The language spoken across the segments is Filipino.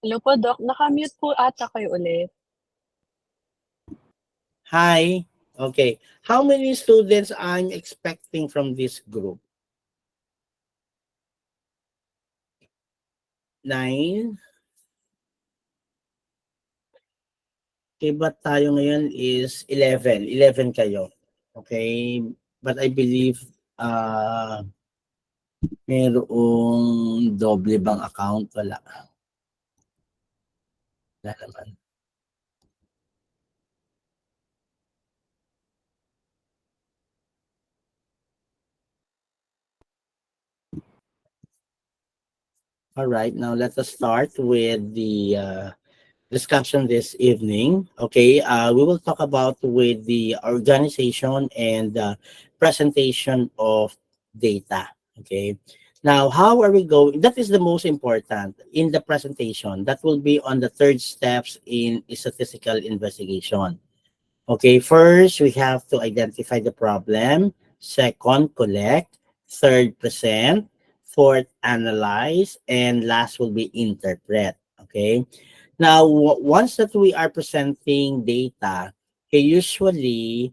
Hello po, Doc. Naka-mute po ata kayo ulit. Hi. Okay. How many students I'm expecting from this group? 9. Okay, but tayo ngayon is 11. 11 kayo. Okay? But I believe merong doble bang account? Wala. Wala naman. All right, now let us start with the discussion this evening. Okay, we will talk about with the organization and presentation of data. Okay, now how are we going? That is the most important in the presentation. That will be on the third steps in statistical investigation. Okay, first we have to identify the problem. Second, collect. Third, present. Fourth, analyze. And last will be interpret. Okay. Now, once that we are presenting data, okay, usually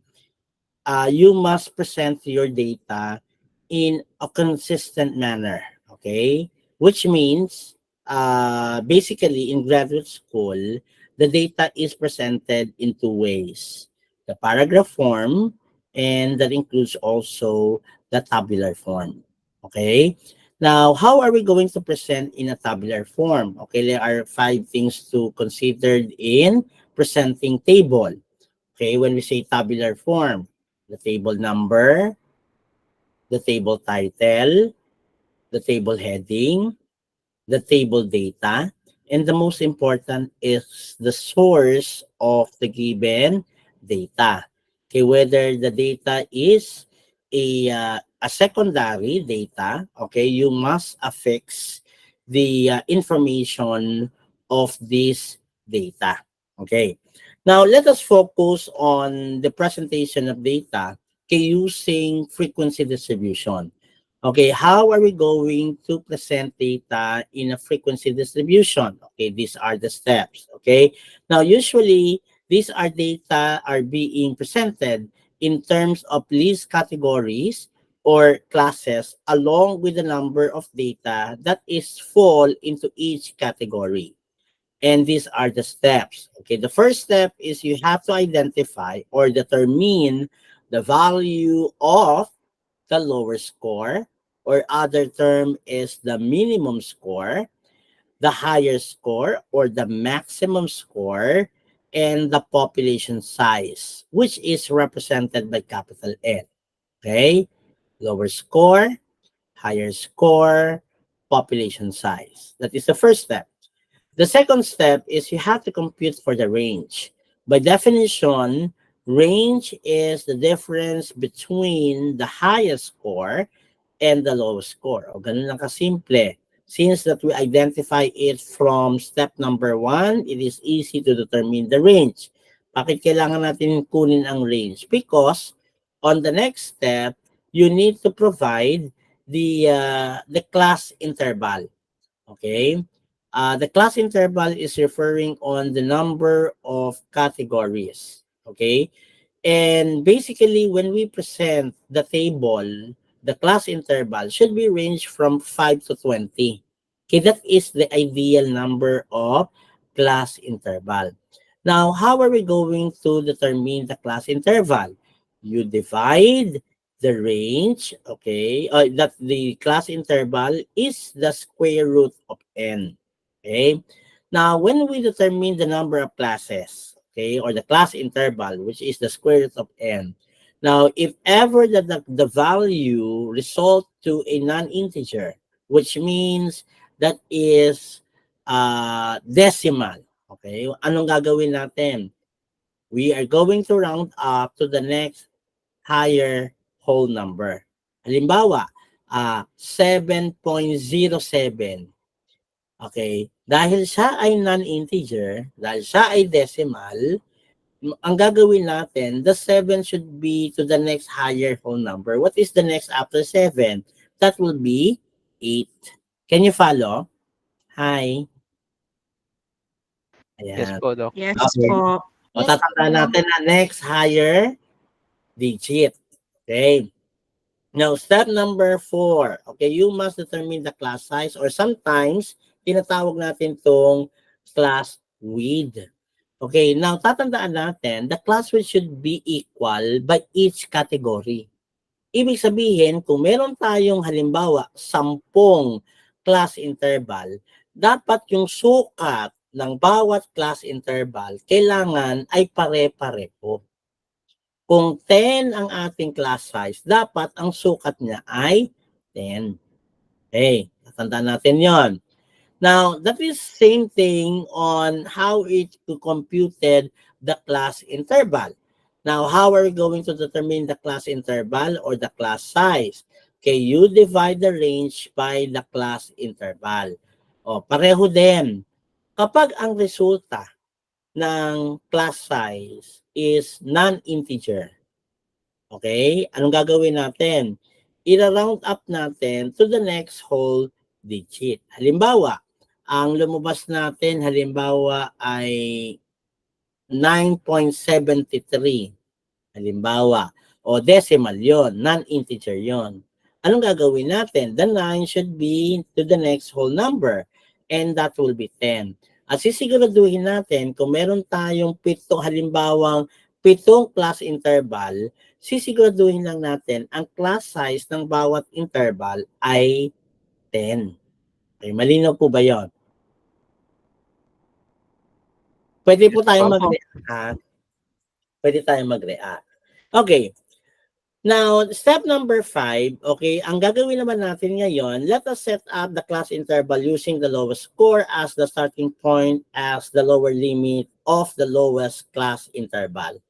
you must present your data in a consistent manner, okay? Which means, basically, in graduate school, the data is presented in two ways. The paragraph form, and that includes also the tabular form, okay? Now, how are we going to present in a tabular form? Okay, there are 5 things to consider in presenting table. Okay, when we say tabular form, the table number, the table title, the table heading, the table data, and the most important is the source of the given data. Okay, whether the data is a secondary data, okay, you must affix the information of this data. Okay, now let us focus on the presentation of data okay, using frequency distribution. Okay, how are we going to present data in a frequency distribution? Okay, these are the steps. Okay, now usually these are data are being presented in terms of list categories or classes along with the number of data that is fall into each category. And these are the steps. Okay, the first step is you have to identify or determine the value of the lower score, or other term is the minimum score, the higher score or the maximum score, and the population size, which is represented by capital N. Okay? Lower score, higher score, population size. That is the first step. The second step is you have to compute for the range. By definition, range is the difference between the highest score and the lowest score. O ganun lang kasimple. Since that we identify it from step number 1, it is easy to determine the range. Bakit kailangan natin kunin ang range? Because on the next step, you need to provide the class interval. Okay? The class interval is referring on the number of categories. Okay? And basically, when we present the table, the class interval should be ranged from 5 to 20. Okay, that is the ideal number of class interval. Now, how are we going to determine the class interval? You divide the range, okay, that the class interval is the square root of n. Okay, now when we determine the number of classes, okay, or the class interval, which is the square root of n. Now, if ever the value result to a non-integer, which means that is decimal, okay, anong gagawin natin? We are going to round up to the next higher whole number. Halimbawa, 7.07. Okay, dahil siya ay non-integer, dahil siya ay decimal, ang gagawin natin, the 7 should be to the next higher whole number. What is the next after 7? That will be 8. Can you follow? Hi. Yes Ayan. po, Doc. Yes Okay. po. O, tatandaan natin na next higher digit. Okay. Now, step number 4. Okay, you must determine the class size or sometimes tinatawag natin tong class width. Okay, now tatandaan natin, the class width should be equal by each category. Ibig sabihin, kung meron tayong halimbawa 10 class interval, dapat yung sukat ng bawat class interval kailangan ay pare-pareho. Kung 10 ang ating class size, dapat ang sukat niya ay 10. Okay, tatandaan natin yon. Now, that is same thing on how it computed the class interval. Now, how are we going to determine the class interval or the class size? Okay, you divide the range by the class interval. O, pareho din. Kapag ang resulta ng class size is non-integer, okay, anong gagawin natin? I-round up natin to the next whole digit. Halimbawa, ang lumabas natin halimbawa ay 9.73. Halimbawa, o decimal yon, non-integer yon. Anong gagawin natin? The 9 should be to the next whole number and that will be 10. At sisiguraduhin natin kung meron tayong halimbawang 7 class interval, sisiguraduhin lang natin ang class size ng bawat interval ay 10. Okay, malinaw po ba yon? Pwede po tayong mag-react. Pwede tayong mag-react. Okay. Now, step number 5, okay, ang gagawin naman natin ngayon, let us set up the class interval using the lowest score as the starting point as the lower limit of the lowest class interval.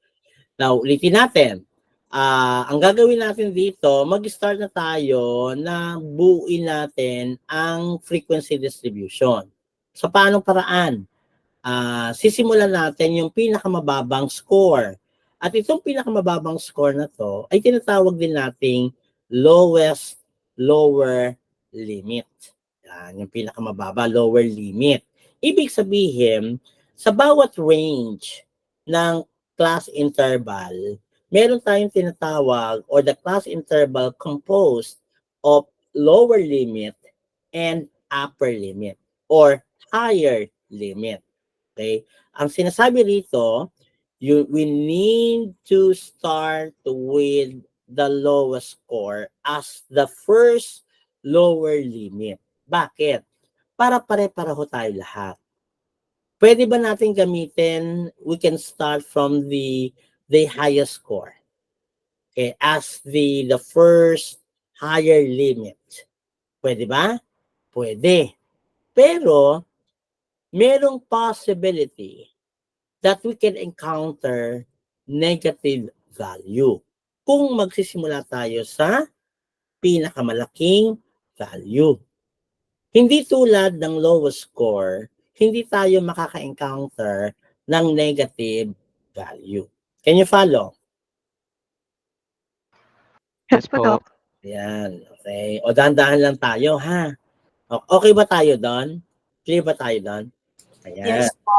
Now, ulitin natin. Ang gagawin natin dito, mag-start na tayo na buuin natin ang frequency distribution. Sa paanong paraan? Sisimulan natin yung pinakamababang score. At itong pinakamababang score na to ay tinatawag din nating lowest lower limit. Yan, yung pinakamababa, lower limit. Ibig sabihin, sa bawat range ng class interval, meron tayong tinatawag or the class interval composed of lower limit and upper limit or higher limit. Okay? Ang sinasabi rito, we need to start with the lowest score as the first lower limit. Bakit? Para pare-pareho tayo lahat. Pwede ba natin gamitin, we can start from the highest score. Okay, as the first higher limit. Pwede ba? Pwede. Pero, merong possibility that we can encounter negative value kung magsisimula tayo sa pinakamalaking value. Hindi tulad ng lowest score, hindi tayo makaka-encounter ng negative value. Can you follow? Yes po. Ayan, okay. O dahan-dahan lang tayo, ha? Okay ba tayo doon? Clear ba tayo doon? Ayan. Yes po.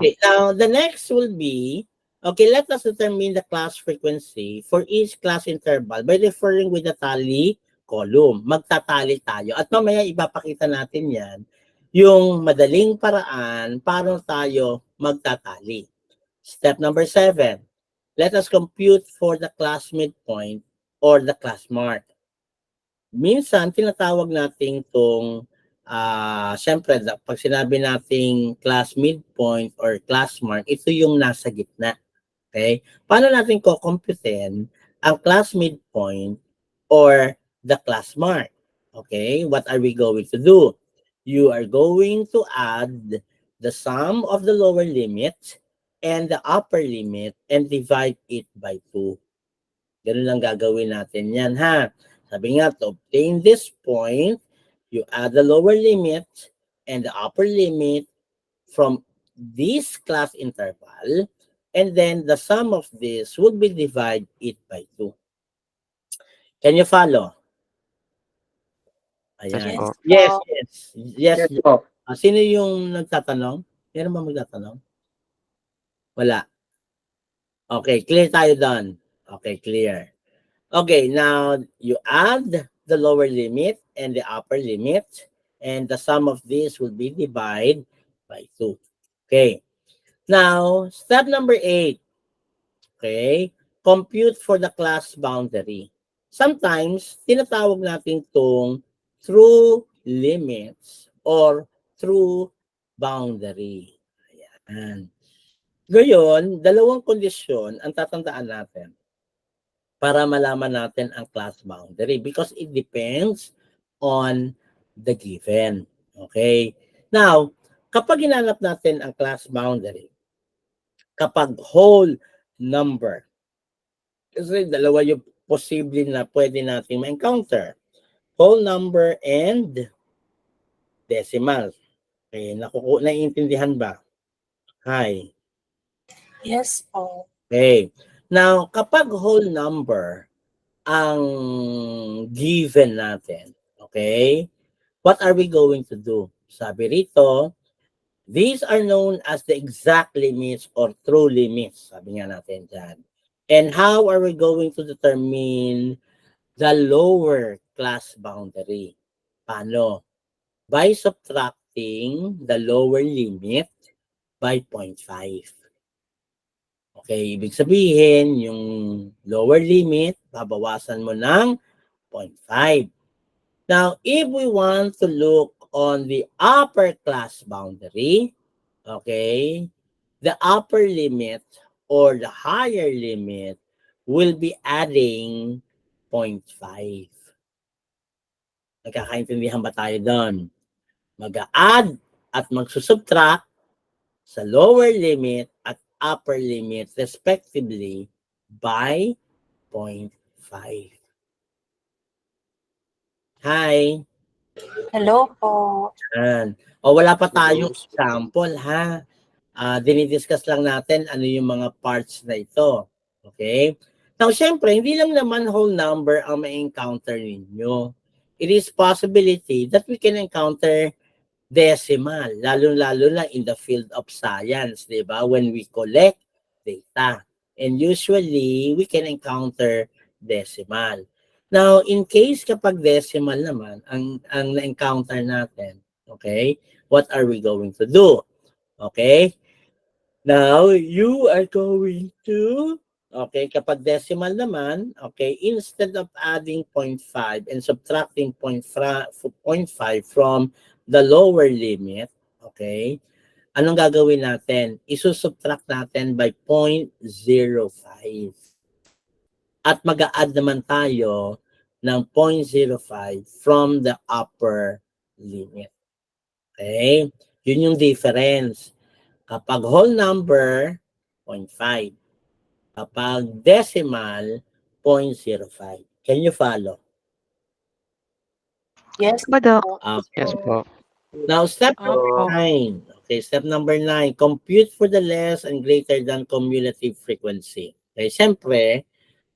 Okay, now the next will be, okay, let us determine the class frequency for each class interval by referring with the tally column. Magtatali tayo. At mamaya ipapakita natin yan, yung madaling paraan para tayo magtatali. Step number 7, let us compute for the class midpoint or the class mark. Minsan, tinatawag natin itong siyempre, pag sinabi nating class midpoint or class mark, ito yung nasa gitna. Okay? Paano natin kukumputin ang class midpoint or the class mark? Okay? What are we going to do? You are going to add the sum of the lower limit and the upper limit and divide it by 2. Ganun lang gagawin natin yan, ha? Sabi nga, to obtain this point, you add the lower limit and the upper limit from this class interval, and then the sum of this would be divided it by 2. Can you follow? Ayan. Yes po. Yes. Sino yung nagtatanong? Meron ba magtatanong? Wala. Okay, clear tayo doon. Okay, clear. Okay, now you add the lower limit and the upper limit, and the sum of this will be divided by 2. Okay, now step number 8. Okay, compute for the class boundary. Sometimes, tinatawag natin itong true limits or true boundary. Ayan. Ngayon, dalawang kondisyon ang tatandaan natin para malaman natin ang class boundary because it depends on the given. Okay? Now, kapag hinanap natin ang class boundary, kapag whole number, kasi dalawa yung posible na pwede nating ma-encounter. Whole number and decimal. Okay, naiintindihan ba? Hi. Yes po. Okay. Now, kapag whole number ang given natin, okay, what are we going to do? Sabi rito, these are known as the exact limits or true limits. Sabi nga natin dyan. And how are we going to determine the lower class boundary? Paano? By subtracting the lower limit by 0.5. Okay, ibig sabihin, yung lower limit, babawasan mo ng 0.5. Now, if we want to look on the upper class boundary, okay, the upper limit or the higher limit will be adding 0.5. Nagkakaintindihan ba tayo doon? Mag-a-add at magsusubtract sa lower limit at upper limit respectively by 0.5. Hi. Hello po. Yan. O wala pa tayong example ha. Dinidiscuss lang natin ano yung mga parts na ito. Okay? Now, syempre, hindi lang naman whole number ang ma-encounter ninyo. It is possibility that we can encounter decimal, lalo-lalo na in the field of science, di ba? When we collect data. And usually, we can encounter decimal. Now, in case kapag decimal naman, ang na-encounter natin, okay, what are we going to do? Okay? Now, you are going to, okay, kapag decimal naman, okay, instead of adding 0.5 and subtracting 0.5 from the lower limit, okay, anong gagawin natin? Isusubtract natin by 0.05. At mag-a-add naman tayo ng 0.05 from the upper limit. Okay? Yun yung difference. Kapag whole number, 0.5. Kapag decimal, 0.05. Can you follow? Yes Opo, Doc. po. Yes po. Now, step Opo. 9. Okay, step number 9. Compute for the less and greater than cumulative frequency. Okay, siyempre,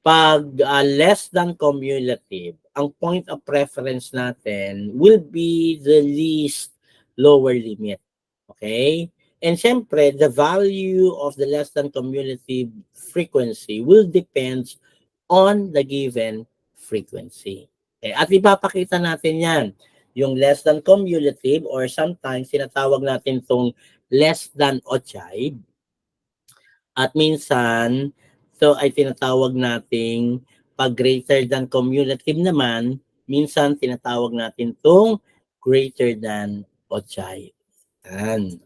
pag less than cumulative, ang point of reference natin will be the least lower limit. Okay? And syempre, the value of the less than cumulative frequency will depend on the given frequency. Okay? At ipapakita natin yan. Yung less than cumulative or sometimes tinatawag natin itong less than ogive. At minsan, ito ay tinatawag nating pag greater than cumulative naman, minsan tinatawag natin itong greater than ogive.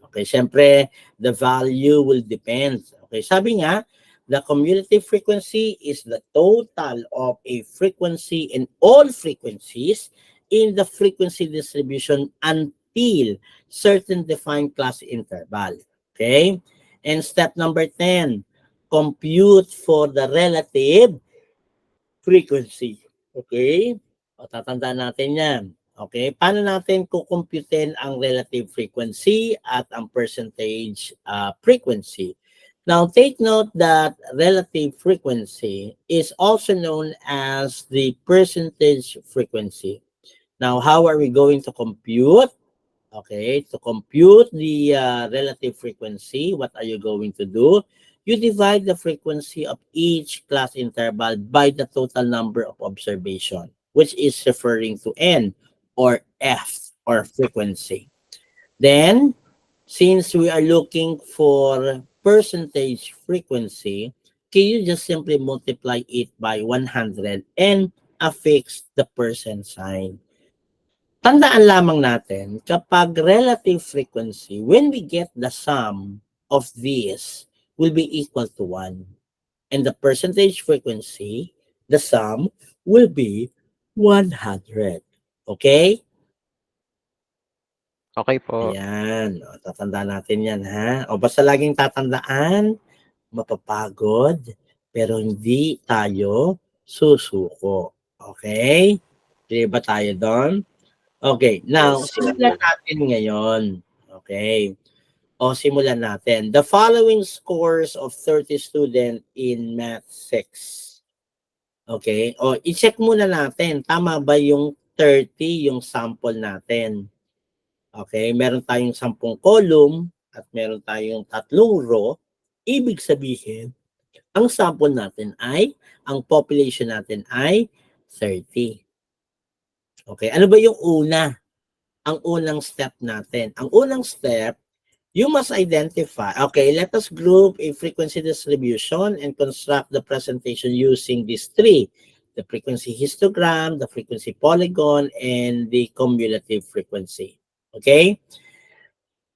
Okay, syempre, the value will depend. Okay, sabi nga, the cumulative frequency is the total of a frequency and all frequencies in the frequency distribution until certain defined class interval. Okay? And step number 10, compute for the relative frequency. Okay? O, tatandaan natin yan. Okay? Paano natin kukumputin ang relative frequency at ang percentage frequency? Now, take note that relative frequency is also known as the percentage frequency. Now, how are we going to compute? Okay, to compute the relative frequency, what are you going to do? You divide the frequency of each class interval by the total number of observation, which is referring to N or F or frequency. Then, since we are looking for percentage frequency, can you just simply multiply it by 100 and affix the percent sign? Tandaan lamang natin, kapag relative frequency, when we get the sum of these will be equal to 1. And the percentage frequency, the sum, will be 100. Okay? Okay po. Ayan. O, tatandaan natin yan, ha? O, basta laging tatandaan, mapapagod, pero hindi tayo susuko. Okay? Clear ba tayo doon? Okay, now, Yes, simulan natin ngayon. Okay. O, simulan natin. The following scores of 30 students in Math 6. Okay. O, i-check muna natin. Tama ba yung 30 yung sample natin? Okay. Meron tayong 10 column at meron tayong 3 row. Ibig sabihin, ang sample natin ay, ang population natin ay 30. Okay. Ano ba yung una? Ang unang step natin. Ang unang step, you must identify. Okay, let us group a frequency distribution and construct the presentation using these three. The frequency histogram, the frequency polygon, and the cumulative frequency. Okay?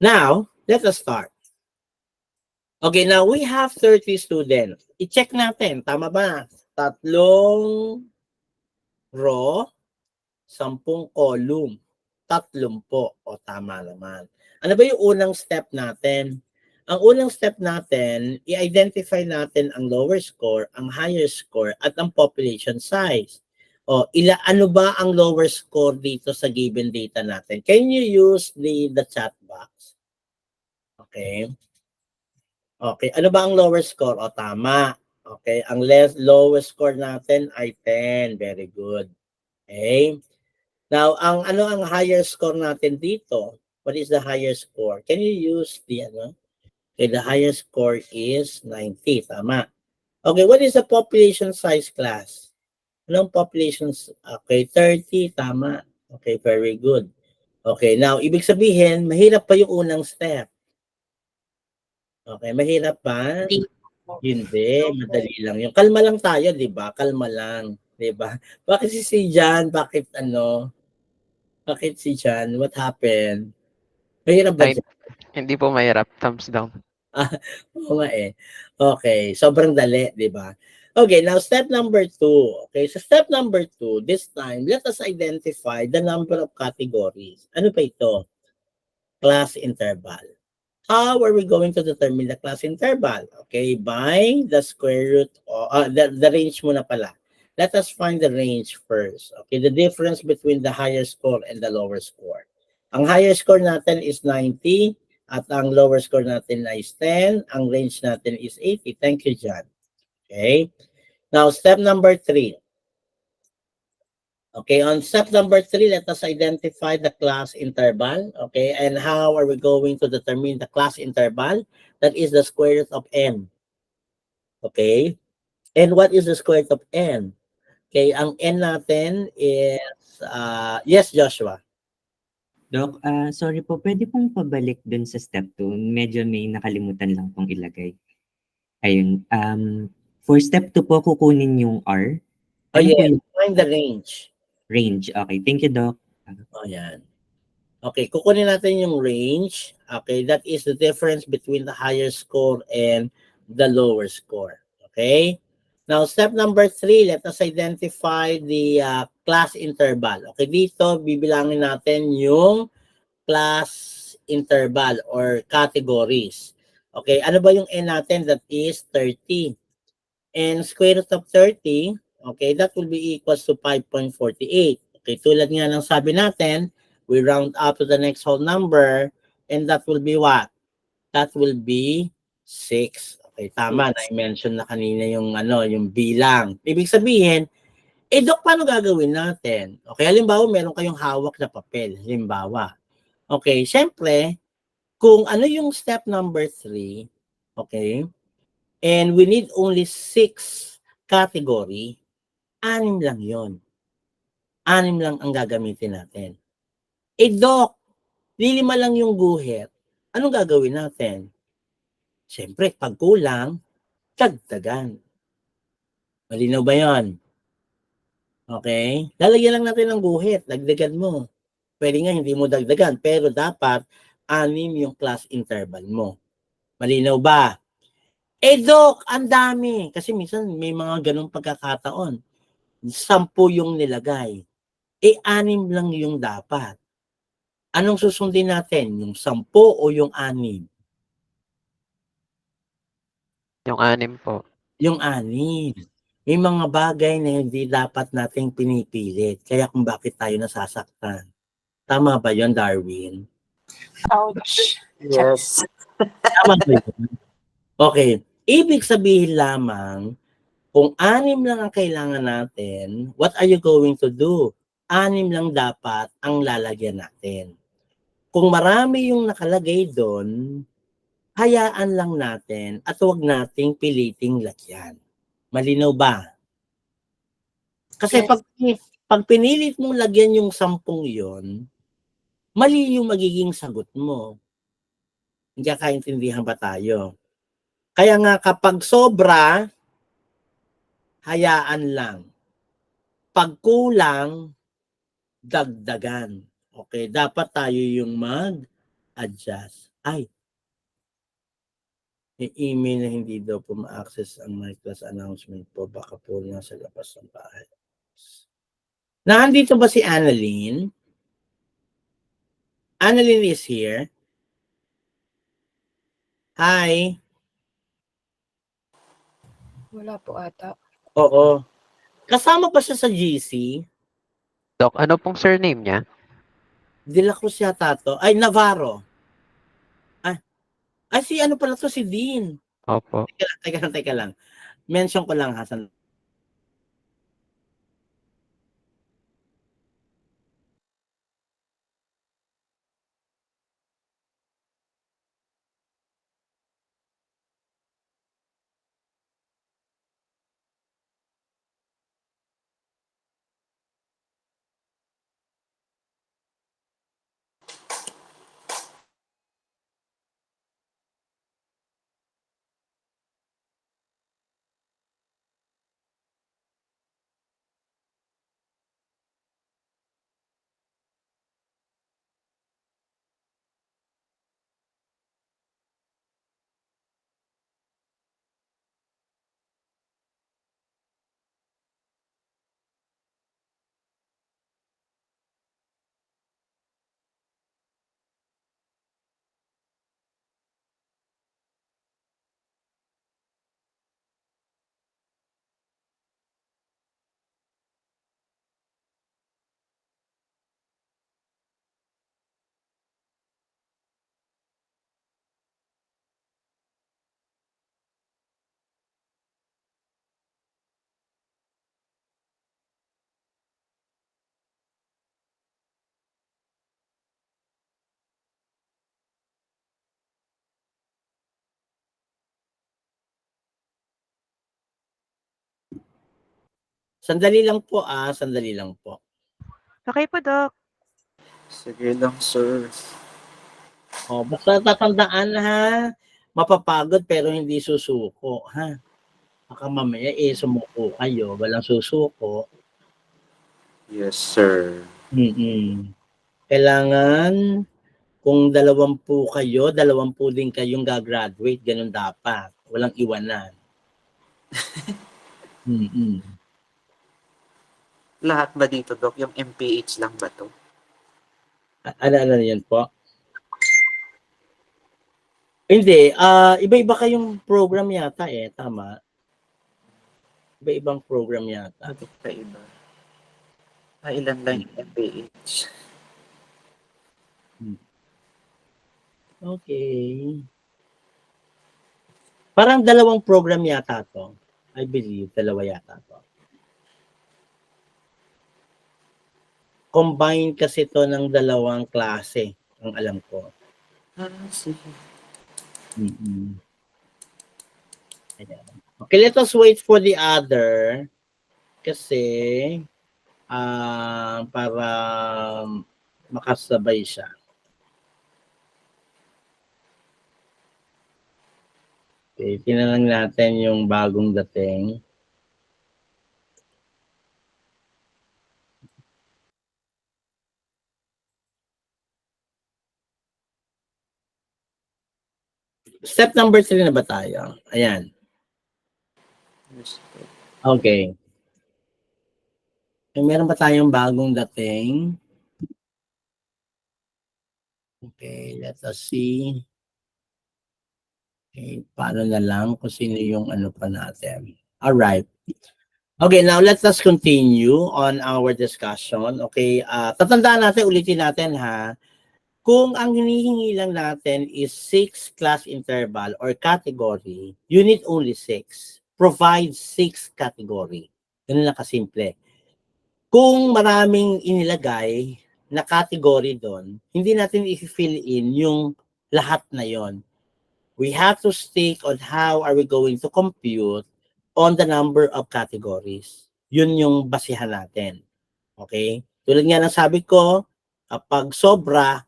Now, let us start. Okay, now we have 30 students. I-check natin. Tama ba? 3 row, 10 column. 30. O, tama naman. Ano ba yung unang step natin? Ang unang step natin, i-identify natin ang lower score, ang higher score, at ang population size. O, ano ba ang lower score dito sa given data natin? Can you use the chat box? Okay. Okay, ano ba ang lower score? O, tama. Okay, ang lowest score natin ay 10. Very good. Okay. Now, ang higher score natin dito? What is the higher score? Can you use the Okay, the higher score is 90, tama. Okay, what is the population size class? Anong population? Okay, 30, tama. Okay, very good. Okay, now ibig sabihin, mahirap pa yung unang step. Okay, mahirap pa? Hindi, madali lang. Yung kalma lang tayo, 'di ba? Kalma lang, 'di ba? Bakit si Jan? Bakit Bakit si Jan? What happened? Mahirap ba Ay, dyan? hindi po mahirap. Thumbs down. Oo nga eh. Okay, sobrang dali, di ba? Okay, now step number 2. Okay, so step number 2, this time, let us identify the number of categories. Ano pa ito? Class interval. How are we going to determine the class interval? Okay, by the square root, the range muna pala. Let us find the range first. Okay, the difference between the higher score and the lower score. Ang higher score natin is 90 at ang lower score natin is 10. Ang range natin is 80. Thank you, John. Okay, now step number 3. Okay, on step number 3, let us identify the class interval. Okay, and how are we going to determine the class interval? That is the square root of n. Okay, and what is the square root of n? Okay, ang n natin is, yes, Joshua. Doc, sorry po, pwede pong pabalik dun sa step 2. Medyo may nakalimutan lang pong ilagay. Ayun, for step 2 po, kukunin yung R. Oh, Ano po yes, yung find the range. range? Okay, thank you, Doc. Oh, yan. Okay, kukunin natin yung range. Okay, that is the difference between the higher score and the lower score. Okay? Now, step number 3, let us identify the class interval. Okay, dito, bibilangin natin yung class interval or categories. Okay, ano ba yung n natin? That is 30. And square root of 30, okay, that will be equals to 5.48. Okay, tulad nga ng sabi natin, we round up to the next whole number, and that will be what? That will be 6. Okay, tama. Na-mention na kanina yung yung bilang. Ibig sabihin, Dok, paano gagawin natin? Okay, halimbawa, meron kayong hawak na papel. Halimbawa, Okay, syempre, kung ano yung step number 3, okay, and we need only 6 category, 6 lang yon. 6 lang ang gagamitin natin. Eh, Doc, 5 lang yung guhit. Anong gagawin natin? Siyempre, pag kulang, dagdagan. Malinaw ba yon? Okay? Lalagyan lang natin ng guhit. Dagdagan mo. Pwede nga hindi mo dagdagan, pero dapat 6 yung class interval mo. Malinaw ba? Eh, Doc, ang dami. Kasi minsan may mga ganong pagkakataon. 10 yung nilagay. Eh, 6 lang yung dapat. Anong susundin natin? Yung 10 o yung 6? Yung 6 po. Yung 6. May mga bagay na hindi dapat nating pinipilit. Kaya kung bakit tayo nasasaktan. Tama ba yon, Darwin? Ouch. Yes. Tama ba yun? Okay. Ibig sabihin lamang, kung 6 lang ang kailangan natin, what are you going to do? 6 lang dapat ang lalagyan natin. Kung marami yung nakalagay doon, hayaan lang natin at huwag nating piliting lagyan. Malinaw ba? Kasi Yes. pag pinilit mong lagyan yung 10 yon, mali yung magiging sagot mo. Hindi kaintindihan ba tayo? Kaya nga kapag sobra, hayaan lang. Pag kulang, dagdagan. Okay, dapat tayo yung mag-adjust. Ay, may email na hindi daw po ma-access ang my class announcement po. Baka po nasa labas ng bahay. Nandito ba si Annalyn? Annalyn is here. Hi. Wala po ata. Oo. Kasama pa siya sa GC. Doc, ano pong surname niya? De La Cruz yata to. Ay, Navarro. Ay, si ano pala to? Si Dean. Opo. Teka lang. Mention ko lang, Hasan. Sandali lang po, sandali lang po. Okay po, Doc. Sige lang, sir. Basta tatandaan ha, mapapagod pero hindi susuko, ha? Baka mamaya sumuko kayo, walang susuko. Yes, sir. Kailangan, kung 20 kayo, 20 din kayong gagraduate, ganun dapat. Walang iwanan. Lahat ba dito, Doc? Yung MPH lang ba to? Ano yan po? Hindi, iba-iba kayong program yata tama? Iba-ibang program yata. Bakit ka iba? Ilan lang yung MPH? Okay. Parang 2 program yata to. I believe, 2 yata to. Combine kasi to ng 2 klase. ang alam ko. Sige. Mm-mm. Ayan. Okay, let us wait for the other kasi para makasabay siya. Okay, tingnan lang natin yung bagong dating. Step number 3 na ba tayo? Ayan. Yes po. Okay. Meron ba tayong bagong dating? Okay, let us see. Okay, paano na lang kung sino yung ano pa natin. Alright. Okay, now let us continue on our discussion. Okay, tatandaan natin, ulitin natin ha. Kung ang hinihingi lang natin is 6 class interval or category, you need only 6. Provide 6 category. Ganun lang kasimple. Kung maraming inilagay na category doon, hindi natin i-fill in yung lahat na yon. We have to stick on how are we going to compute on the number of categories. Yun yung basihan natin. Okay? Tulad nga ng sabi ko, kapag sobra,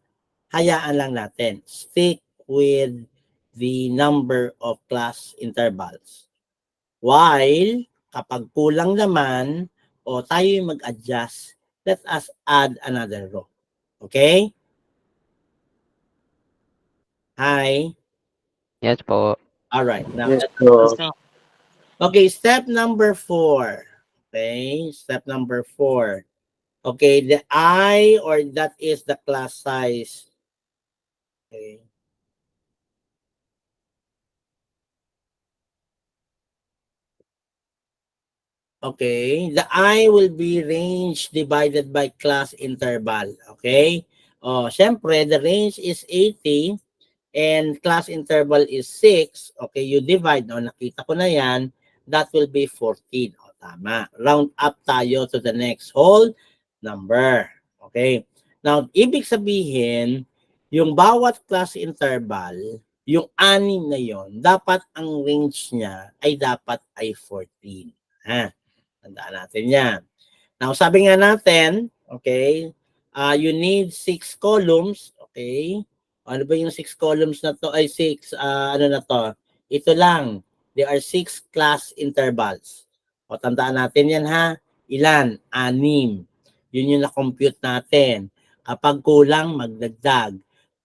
hayaan lang natin. Stick with the number of class intervals. While, kapag kulang naman, o tayo yung mag-adjust, let us add another row. Okay? Hi. Yes po. All right. Now, Yes po. okay, step number 4. Okay, step number 4. Okay, the I or that is the class size. Okay. Okay, the I will be range divided by class interval. Okay? Oh, syempre, the range is 80 and class interval is 6. Okay, you divide. No, nakita ko na yan. That will be 14. O, tama. Round up tayo to the next whole number. Okay? Now, ibig sabihin, yung bawat class interval, yung 6 na yon, dapat ang range niya ay dapat ay 14. Ha? Tandaan natin yan. Now, sabi nga natin, okay, you need 6 columns, okay? Ano ba yung 6 columns na to? Ay, 6, ano na to? Ito lang. There are 6 class intervals. O, tandaan natin yan ha. Ilan? 6. Yun yung na-compute natin. Kapag kulang, magdagdag.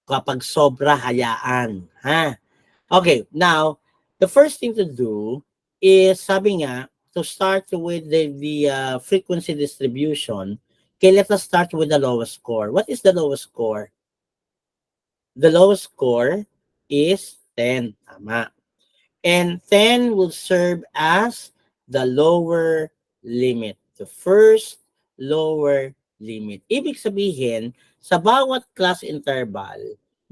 Kapag sobra, hayaan. Ha? Okay, now, the first thing to do is, sabi nga, to start with the frequency distribution, okay, let us start with the lowest score. What is the lowest score? The lowest score is 10. Tama. And 10 will serve as the lower limit. The first lower limit. Ibig sabihin, sa bawat class interval,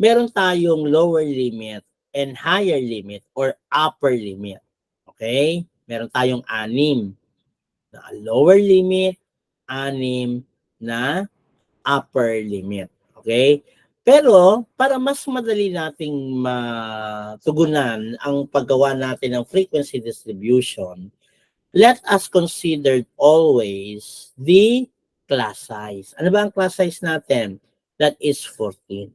meron tayong lower limit and higher limit or upper limit. Okay? Meron tayong 6 na lower limit, 6 na upper limit. Okay? Pero, para mas madali nating matugunan ang paggawa natin ng frequency distribution, let us consider always the class size. Ano ba ang class size natin? That is 14.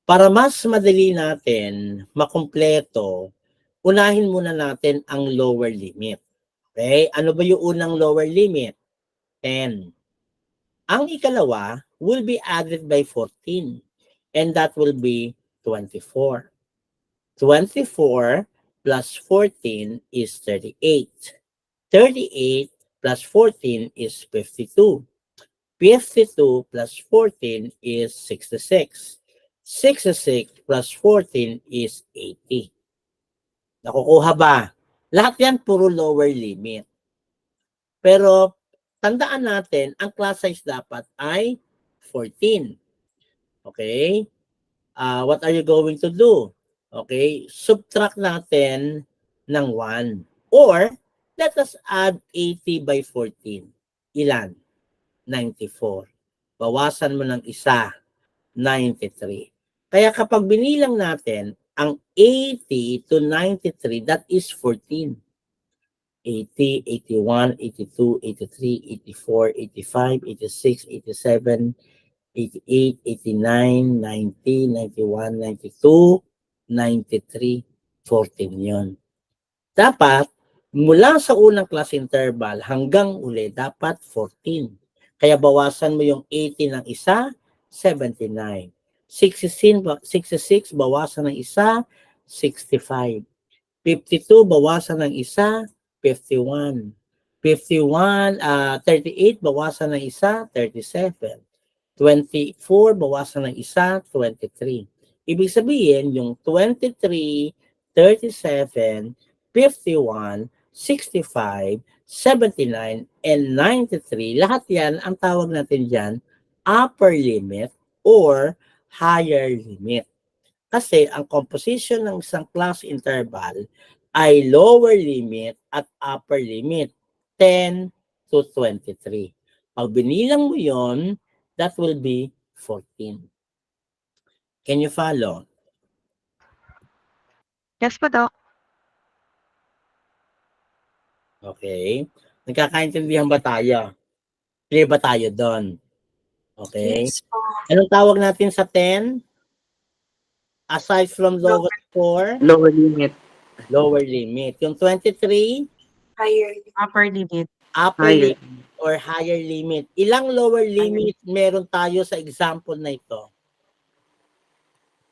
Para mas madali natin makumpleto, unahin muna natin ang lower limit. Okay? Ano ba yung unang lower limit? 10. Ang ikalawa will be added by 14. And that will be 24. 24 plus 14 is 38. 38 plus 14 is 52. 52 plus 14 is 66. 66 plus 14 is 80. Nakukuha ba? Lahat yan puro lower limit. Pero tandaan natin, ang class size dapat ay 14. Okay? What are you going to do? Okay? Subtract natin ng 1. Or, let us add 80 by 14. Ilan? 94. Bawasan mo ng isa. 93. Kaya kapag binilang natin ang 80 to 93, that is 14. 80, 81, 82, 83, 84, 85, 86, 87, 88, 89, 90, 91, 92, 93, 14 yun. Dapat, mula sa unang class interval hanggang uli, dapat 14. Kaya bawasan mo yung 80 ng isa, 79. 66 bawasan ng isa, 65. 52 bawasan ng isa, 51. 38 bawasan ng isa, 37. 24 bawasan ng isa, 23. Ibig sabihin, yung 23, 37, 51, 65, 79, and 93, lahat yan, ang tawag natin dyan, upper limit or higher limit. Kasi ang composition ng isang class interval ay lower limit at upper limit, 10 to 23. Pag binilang mo yon, that will be 14. Can you follow? Yes po, Doc. Okay. Nagkakaintindihan ba tayo? Clear ba tayo doon? Okay. Yes po. Anong tawag natin sa 10? Aside from lower 4, Lower limit. lower limit. Yung 23, Higher. Upper limit. upper Higher. limit or higher limit. Ilang lower limit meron tayo sa example na ito?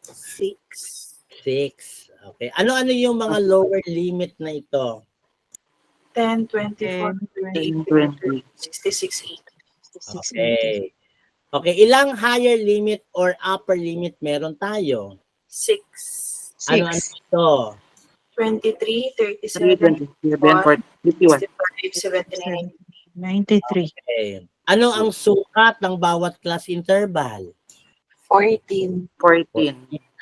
6. 6. Okay. Ano-ano yung mga lower limit na ito? 10, 24, 28, 20. 66, 8. Okay. Okay, ilang higher limit or upper limit meron tayo? 6. Ano-ano ito? 23, 3, 37, 27, 51. 65, 79. 93. Okay. Ano ang sukat ng bawat class interval? 14. 14.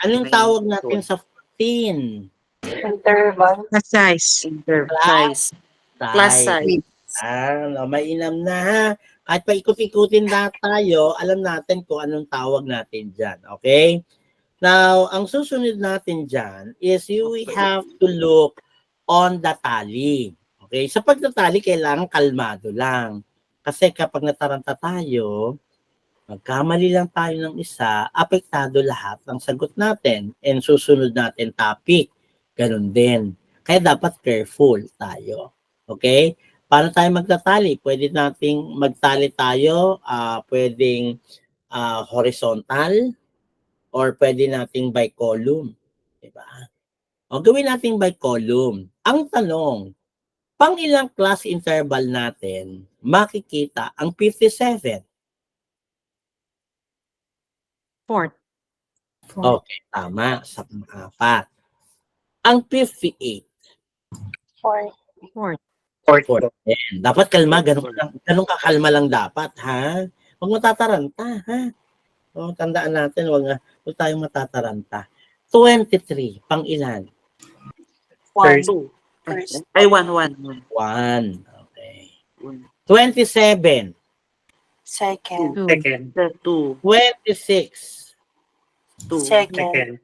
Anong tawag natin sa 14? Interval. Class size. Size. Class size. Mainam na ha. At paikot-ikutin na tayo, alam natin kung anong tawag natin dyan. Okay? Now, ang susunod natin dyan is we have to look on the tally. Okay? Sa pagtatali, kailangan kalmado lang. Kasi kapag nataranta tayo, magkamali lang tayo ng isa, apektado lahat ng sagot natin and susunod natin topic. Ganun din. Kaya dapat careful tayo. Okay? Paano tayo magtatali? Pwede nating magtali tayo, pwedeng horizontal or pwede nating by column. Diba? O gawin nating by column. Ang tanong, pang ilang class interval natin makikita ang 57? Fourth. Okay, tama. Sa 4. Ang 58. 4. Fourth. 4. Dapat kalma, ganun kakalma lang dapat, ha? Huwag matataranta, ha? O, tandaan natin, huwag tayong matataranta. 23, pang ilan? 1. 2. First. Ay, 1. 1. Okay. 27, Second. 2. 26, 2. Second.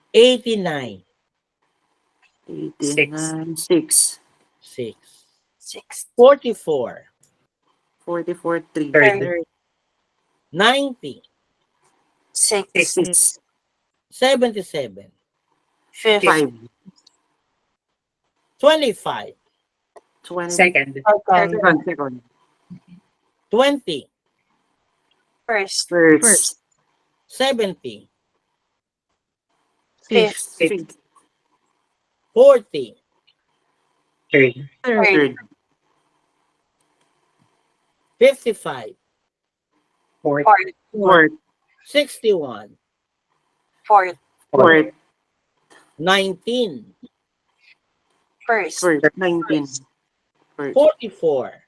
89, 6. 6, 6. 44, 44. 3. Third. 90, 6. 77, Fifth. 5. 25, 20. Second. 20, First. First. 70, Fifth. 40, Third. 55, Fourth. 61, Fourth. 19, First. 19. 44,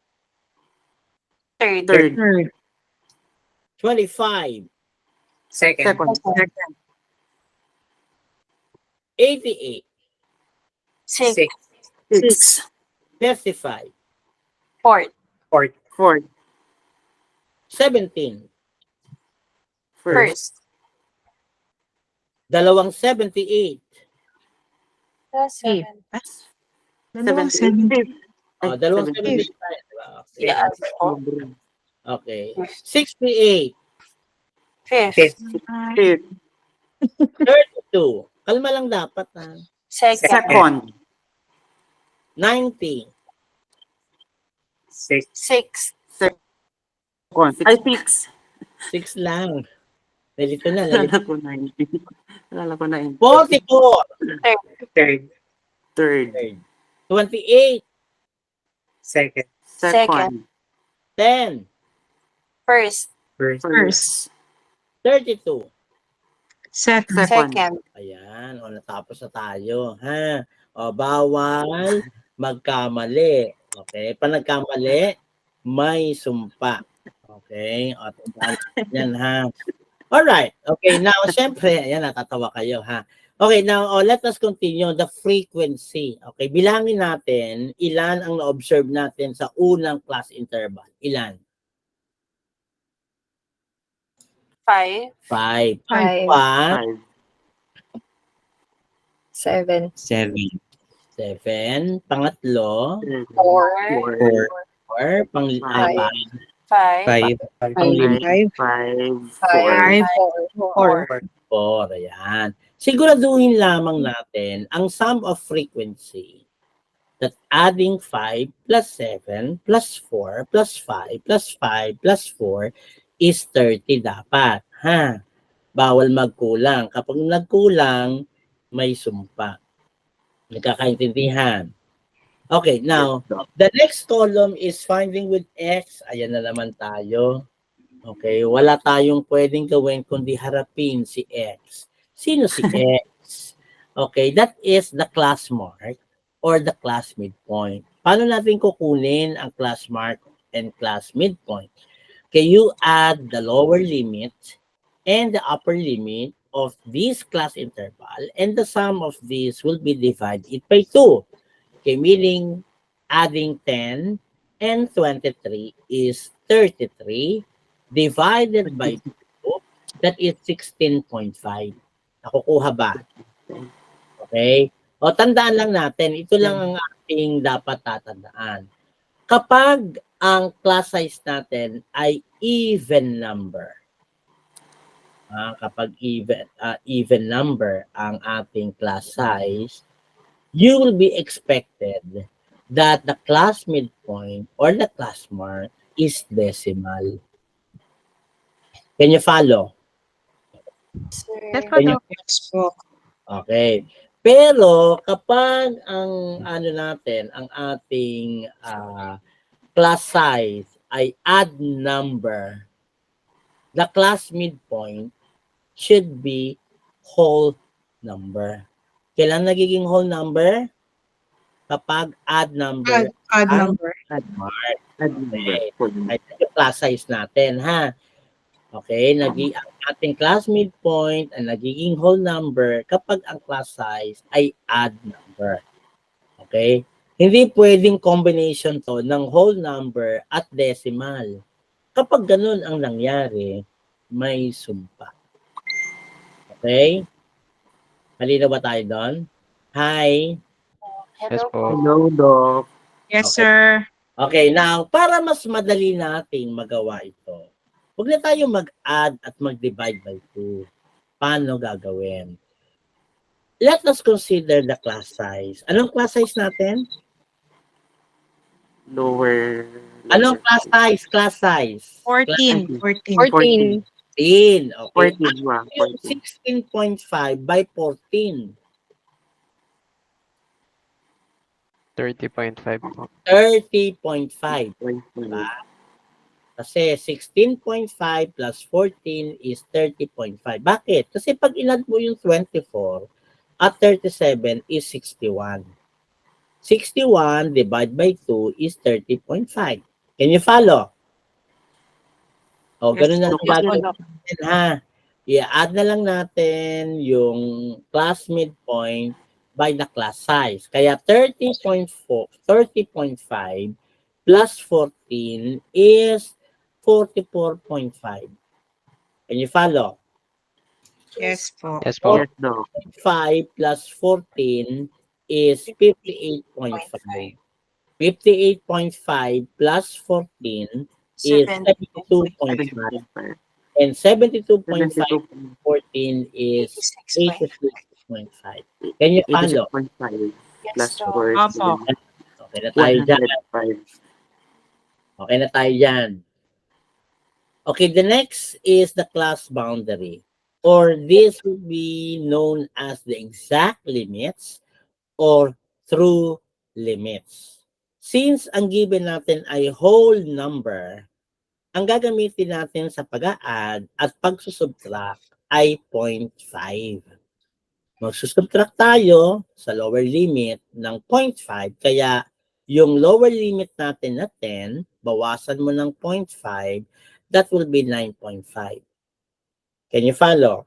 Third. 25, Second. 88, Six. 55, Fourth. 17, First. Dalawang 78. Plus Eight. 7. Dalawang 70. Dalawang 78. 75. Diba? Okay. Yeah. Okay. 68. Fifth. Fifth. 32. Kalma lang dapat, ha? Second. 90. Sixth. Ay, six. 6 lang. Nalito na. Nalito. Alala ko 90. Alala ko 90. 44. Third. Third. 28. Second. Second. 10. First. First. 32. Second. Second. Ayan. O, natapos na tayo. Ha? O, bawal magkamali. Okay? Pag nagkamali, may sumpa. Okay? O, tandaan yan, ha? Alright. Okay, now, syempre, ayan, natatawa kayo, ha? Okay, now, let us continue the frequency. Okay, bilangin natin ilan ang na-observe natin sa unang class interval. Ilan? 5. 5. Five. Five. 7. 7. 7. Pangatlo. 4. 4. Pang-apat. 5. 5. Five. Five. 4. 4. Ayan. Siguraduhin lamang natin ang sum of frequency that adding 5 plus 7 plus 4 plus 5 plus 5 plus 4 is 30 dapat. Ha? Bawal magkulang. Kapag nagkulang, may sumpa. Nagkakaintindihan. Okay, now, the next column is finding with x. Ayan na naman tayo. Okay, wala tayong pwedeng gawin kundi harapin si x. Sino si x? Okay, that is the class mark or the class midpoint. Paano natin kukunin ang class mark and class midpoint? Okay, you add the lower limit and the upper limit of this class interval, and the sum of these will be divided by 2. Okay, meaning adding 10 and 23 is 33 divided by 2, that is 16.5. Nakukuha ba? Okay? O tandaan lang natin, ito lang ang ating dapat tatandaan. Kapag ang class size natin ay even number, kapag even number ang ating class size, you will be expected that the class midpoint or the class mark is decimal. Can you follow? Yes po, Doc. Okay. Pero kapag ang ano natin, ang ating class size ay odd number, the class midpoint should be whole number. Kailan nagiging whole number? Kapag odd number. Odd number. Mark. Okay. Ay, yung class size natin, ha? Okay, ang ating class midpoint ay nagiging whole number kapag ang class size ay odd number. Okay? Hindi pwedeng combination to ng whole number at decimal. Kapag ganun ang nangyari, may sumpa. Okay? Halina ba tayo doon? Hi. Yes po. Hello, Doc. Yes, Okay. sir. Okay, now, para mas madali nating magawa ito, huwag na tayo mag-add at mag-divide by 2. Paano gagawin? Let us consider the class size. Anong class size natin? Lower. Anong class size? Class size. 14. 14. 14. 14. Okay. 14. Wow, Yung 14. 16.5 by 14. 30.5 po. 30.5. Diba? Kasi 16.5 plus 14 is 30.5. Bakit? Kasi pag inad mo yung 24 at 37 is 61. 61 divided by 2 is 30.5. Can you follow? O, ganun na lang gagawin natin, ha? I-add na lang natin yung class midpoint by the class size. Kaya 30.5 plus 14 is 44.5. Can you follow? Yes po. Yes po. Yes, Doc. 5 plus 14 is 58.5. 58.5 plus 14 is 72.5. 72.5. And 72.5 72.5. 14 is 86.5. 86.5. Can you follow? 86.5 Yes, plus Doc. 14. Okay na tayo dyan. 105. Okay na tayo dyan. Okay, the next is the class boundary. Or this would be known as the exact limits or true limits. Since ang given natin ay whole number, ang gagamitin natin sa pag-a-add at pagsusubtract ay 0.5. Magsusubtract tayo sa lower limit ng 0.5, kaya yung lower limit natin na 10, bawasan mo ng 0.5, that will be 9.5. Can you follow?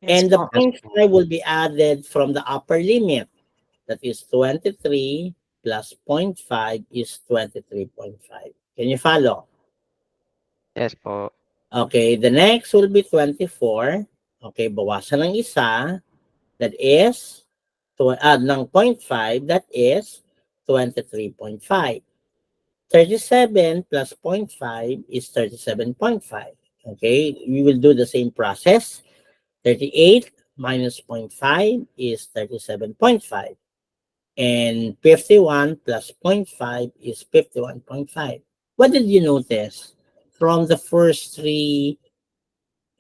Yes And the po. 0.5 will be added from the upper limit. That is 23 plus 0.5 is 23.5. Can you follow? Yes po. Okay, the next will be 24. Okay, bawasan ng isa. That is, ng 0.5, that is 23.5. 37 plus 0.5 is 37.5. Okay, we will do the same process. 38 minus 0.5 is 37.5. And 51 plus 0.5 is 51.5. What did you notice from the first three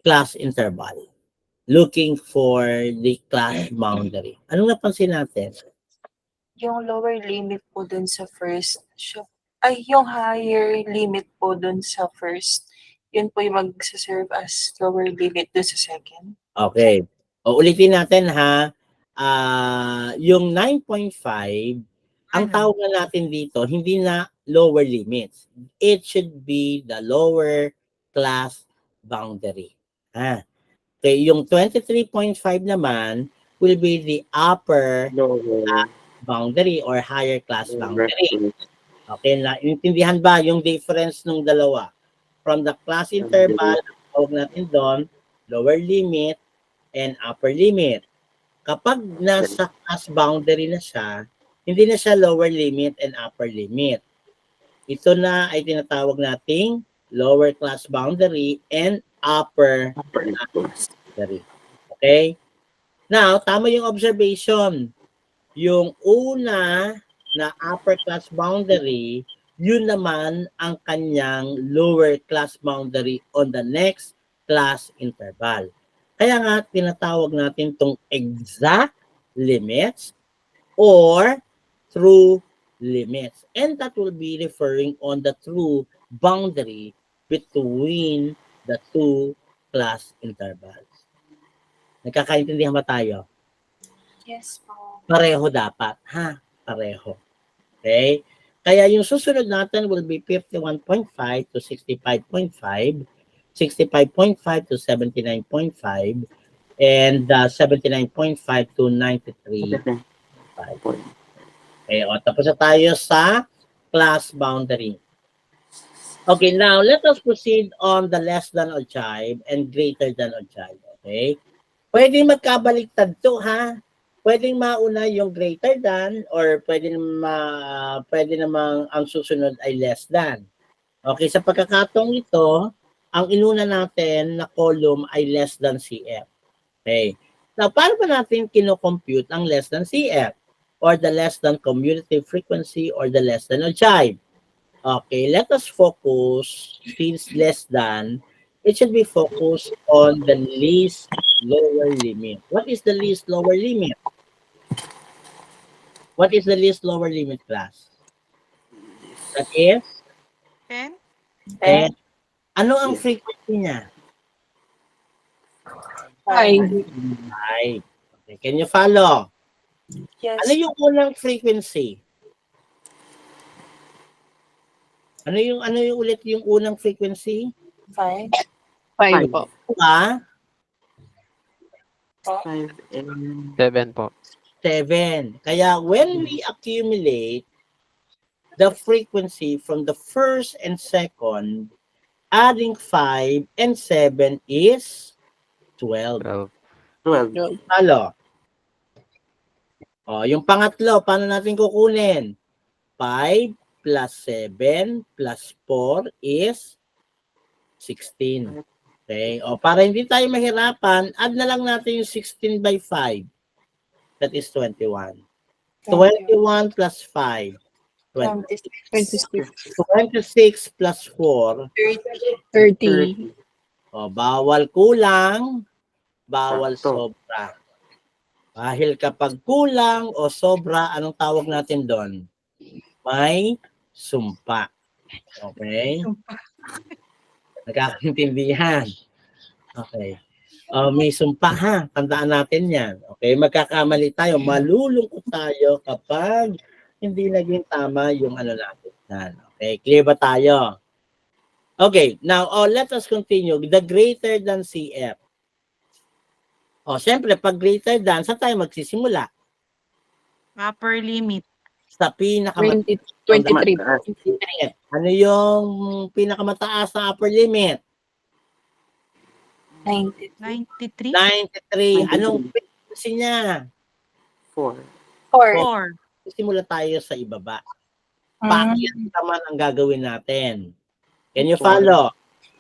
class interval? Looking for the class boundary. Anong napansin natin? Yung lower limit po dun sa first, yung higher limit po dun sa first, yun po yung mag-serve as lower limit dun sa second. Okay. O, ulitin natin ha. Yung 9.5, ang tawag na natin dito, hindi na lower limits. It should be the lower class boundary. Okay, yung 23.5 naman will be the upper Lower. boundary or higher class Lower. boundary. Okay, intindihan ba yung difference ng dalawa? From the class interval, tawag natin doon, lower limit and upper limit. Kapag nasa class boundary na siya, hindi na siya lower limit and upper limit. Ito na ay tinatawag nating lower class boundary and upper class boundary. Okay? Now, tama yung observation. Yung una na upper class boundary, yun naman ang kanyang lower class boundary on the next class interval. Kaya nga, tinatawag natin itong exact limits or true limits. And that will be referring on the true boundary between the two class intervals. Nagkakaintindihan ba tayo? Yes po. Pareho dapat, ha? Pareho. Okay? Kaya yung susunod natin will be 51.5 to 65.5, 65.5 to 79.5, and 79.5 to 93.5. Okay, o, tapos na tayo sa class boundary. Okay, now let us proceed on the less than or jibe and greater than or jibe. Okay? Pwedeng magkabaliktad to, ha? Pwedeng mauna yung greater than or pwede namang ang susunod ay less than. Okay, sa pagkakataong ito, ang inuna natin na column ay less than CF. Okay. Now, paano ba natin kino-compute ang less than CF? Or the less than commutative frequency or the less than or jibe? Okay, let us focus, since less than, it should be focused on the least lower limit. What is the least lower limit? What is the least lower limit, class? That is? 10? 10. Ano ang frequency niya? 5. 5. Okay, can you follow? Yes. Ano yung unang frequency? Ano yung ulit yung unang frequency? 5. 5 po. Ah, 5 and 7 po. 7. Kaya when we accumulate the frequency from the first and second, adding 5 and 7 is 12. 12. 12. Talo. O, yung pangatlo, paano natin kukunin? 5 plus 7 plus 4 is 16. Okay? O, para hindi tayo mahirapan, add na lang natin yung 16 by 5. That is 21. 21 plus 5. 26. 26 plus 4. 30. O, bawal kulang, bawal Sakto. sobra. Dahil kapag kulang o sobra, anong tawag natin doon? May sumpa. Okay? Nagkakaintindihan. Okay. May sumpa ha. Tandaan natin yan. Okay? Magkakamali tayo. Malulungkot tayo kapag hindi naging tama yung ano natin. Yan. Okay? Clear ba tayo? Okay. Now, let us continue. The greater than CF. Siyempre, pag greater than, saan tayo magsisimula? Upper limit. Sa 23. limit. Ano yung pinakamataas na upper limit? 93. 93. 93. Anong frequency niya? 4. 4. 4. Simula tayo sa ibaba. Paakyat naman ang gagawin natin. Can you follow?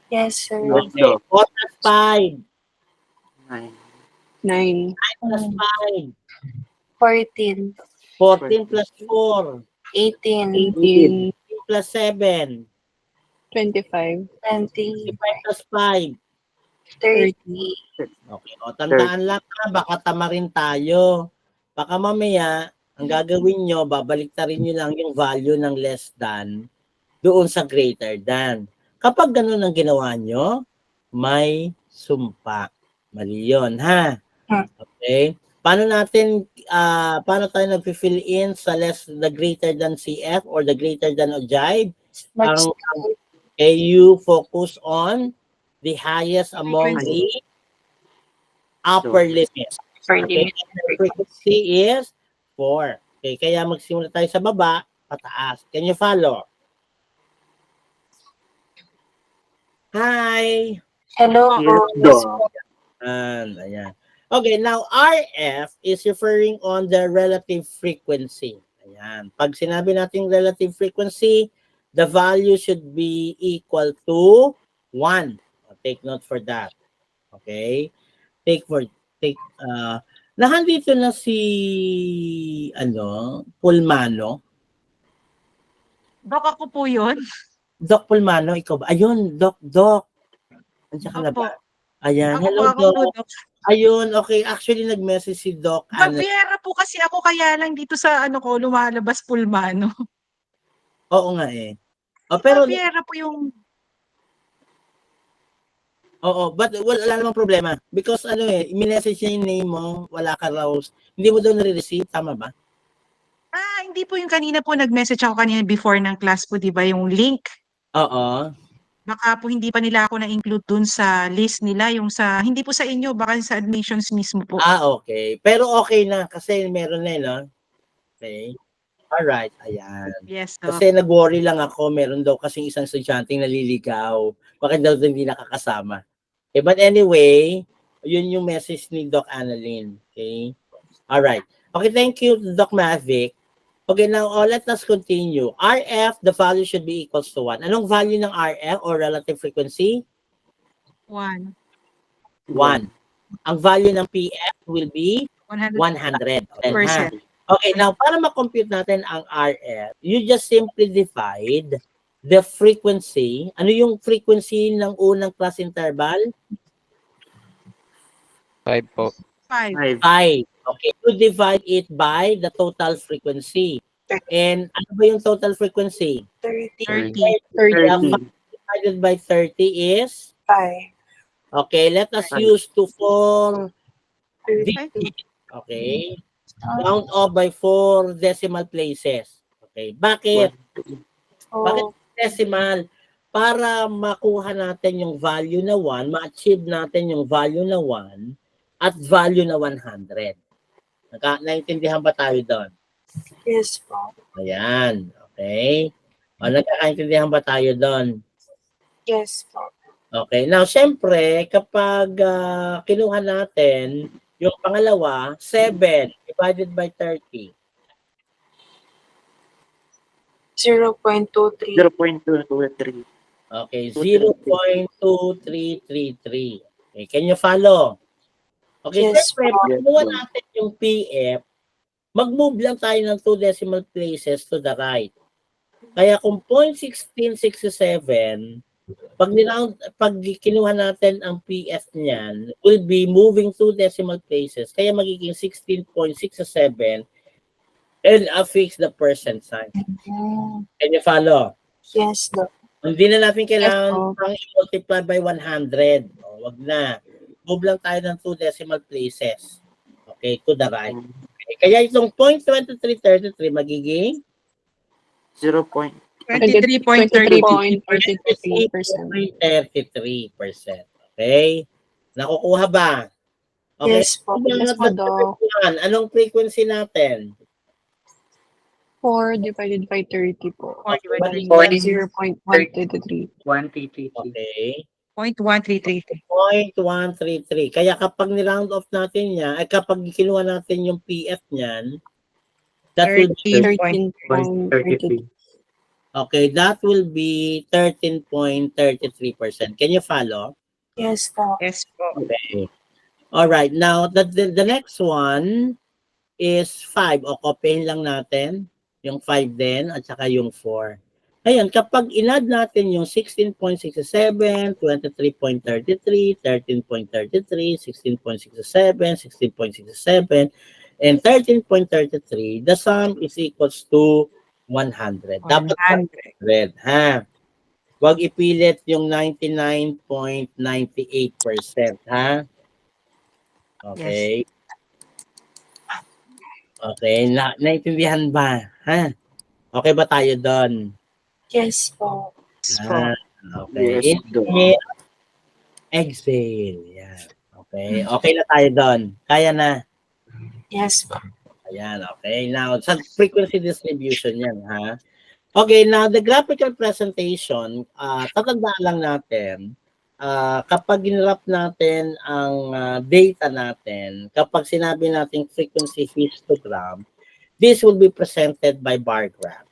Yes, sir. Okay. 4 plus 5. 9. 9. Plus 5. 14. 14 plus 4. 18. 18. 15 plus 7. 25. 20. 5 plus 5. 30. Okay. Tandaan lang ha, baka tama rin tayo. Baka mamaya, ang gagawin nyo, babaliktarin nyo lang yung value ng less than doon sa greater than. Kapag ganun ang ginawa nyo, may sumpa. Mali yun, ha? Okay? Paano paano tayo nag-fill in sa the greater than CF or the greater than ogive? You focus on the highest among the upper limit. Okay? The frequency is 4. Okay, kaya magsimula tayo sa baba, pataas. Can you follow? Hi! Hello po. Yes, Ayan. Okay, now RF is referring on the relative frequency. Ayan. Pag sinabi natin relative frequency, the value should be equal to 1. Take note for that. Okay? Nahandito na si Pulmano. Dok, ako po yun. Doc Pulmano, ikaw ba? Ayun, Doc. Andiyan ka na Opo. ba? Ayan, Ako hello po, Doc. Dok. Ayun, okay. Actually, nag-message si Doc. Barbera po kasi ako, kaya lang dito sa lumalabas Pulmano. Oo nga eh. Pero, Barbera po yung... but wala namang problema. Because i-message niya yung name mo, wala ka raw. Hindi mo daw nare-receive, tama ba? Hindi po yung kanina po nag-message ako kanina before ng class po, di ba? Yung link. Oo. Baka po hindi pa nila ako na-include dun sa list nila. Yung hindi po sa inyo, baka sa admissions mismo po. Okay. Pero okay na kasi meron na no? Okay. Alright, ayan. Yes, Doc. Kasi nag-worry lang ako, meron daw kasing isang estudyanteng naliligaw. Bakit daw hindi nakakasama? Okay, but anyway, yun yung message ni Doc Annalyn. Okay? Alright. Okay, thank you, Doc Mavic. Okay, now let us continue. RF, the value should be equals to 1. Anong value ng RF or relative frequency? 1. 1. Ang value ng PF will be 100%. 100. Okay, now para ma-compute natin ang RF, you just simply divide the frequency. Ano yung frequency ng unang class interval? 5 po. 5. 5. 5. Okay, you divide it by the total frequency. And ano ba yung total frequency? 30. 30. 30. Divided by 30 is? 5. Okay, let us use 2 for 30. Okay. Round off by 4 decimal places. Okay. Bakit? Bakit decimal? Para makuha natin yung value na 1, ma-achieve natin yung value na 1 at value na 100. Naintindihan ba tayo doon? Yes po. Ayan. Okay. Nagkakaintindihan ba tayo doon? Yes po. Okay, now syempre kapag kinuha natin yung pangalawa, 7 divided by 30. 0.23. 0.223. Okay, 0.2333. Okay, can you follow? Okay, Yes syempre, po. pag Yes, kinuha po. natin yung PF, mag-move lang tayo ng 2 decimal places to the right. Kaya kung 0.1667, pag kinuha natin ang PF niyan, will be moving 2 decimal places. Kaya magiging 16.67 and affix the percent sign. Mm, Can you follow? yes, Doc. Hindi na natin kailangan Yes, po. pang i-multiply by 100. O, wag na. Move lang tayo ng 2 decimal places. Okay, to the right. Okay, kaya itong 0.2333 magiging 23.33%. 33%. Okay? Nakukuha ba? Okay. Yes po. Yes, po, anong frequency natin? 4 divided by 30 po. 4 divided What by is 0.133. 133. Okay. 0.1333. 0.133. Kaya kapag ni-round off natin yan, ay kapag kinuha natin yung PF niyan, that will be 13.33. okay, that will be 13.33%. Can you follow? Yes, Doc. Yes po. Okay. All right. Now, the next one is 5. O, copyhin lang natin yung 5 din at saka yung 4. Ayan, kapag in-add natin yung 16.67, 23.33, 13.33, 16.67, 16.67, and 13.33, the sum is equals to 100. Dapat 100, ha? Huwag ipilit yung 99.98%, ha? Okay. Okay, naintindihan ba? Ha? Okay ba tayo doon? Yes po. Okay. Yes, Inhale, exhale. Yan. Okay. Okay na tayo doon. Kaya na. Yes po. Ayan. Okay. Now, sa frequency distribution yan, ha? Okay. Now, the graphical presentation, tatandaan lang natin, kapag ginrap natin ang data natin, kapag sinabi natin frequency histogram, this will be presented by bar graph.